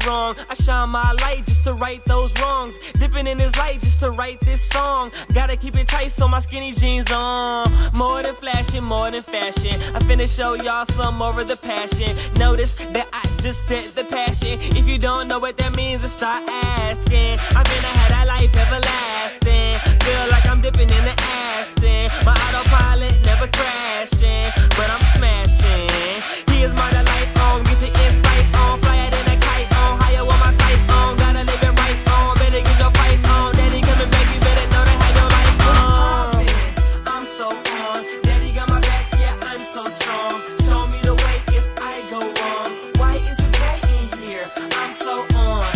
wrong. I shine my light just to right those wrongs. Dipping in this light just to write this song. Gotta keep it tight so my skinny jeans on. More than flashing, more than fashion. I finna show y'all some more of the passion. Notice that I just set the passion. If you don't know what that means, then start asking. I'm finna have that life everlasting. Feel like I'm dipping in the Aston. My autopilot never crashing, but I'm smashing. Here's my delight on, get your insight on. Fly it in a kite on, higher with my sight on. Gotta live it right on, better get your fight on. Daddy coming back, you better know to have your light on. I'm so on, daddy got my back, yeah, I'm so strong. Show me the way if I go wrong. Why is it bright in here? I'm so on,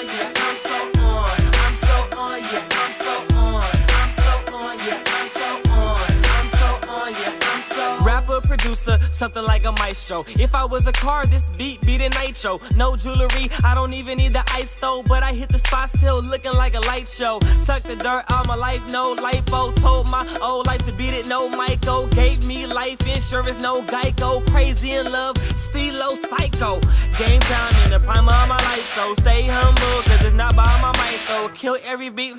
yeah, I'm so on. I'm so on, yeah, I'm so on. I'm so on, yeah, I'm so on. I'm so on, yeah, I'm so. Rapper, producer, something like a maestro. If I was a car, this beat be the nitro. No jewelry, I don't even need the ice though. But I hit the spot still looking like a light show. Suck the dirt out my life, no lipo. Told my old life to beat it, no Michael. Gave me life insurance, no Geico. Crazy in love, Stilo psycho. Game time in the prime of my life, so stay humble, cause it's not by my might though. Kill every beat,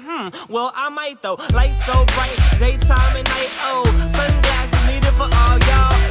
well I might though. Lights so bright, daytime and night, oh. Sunglasses needed for all y'all.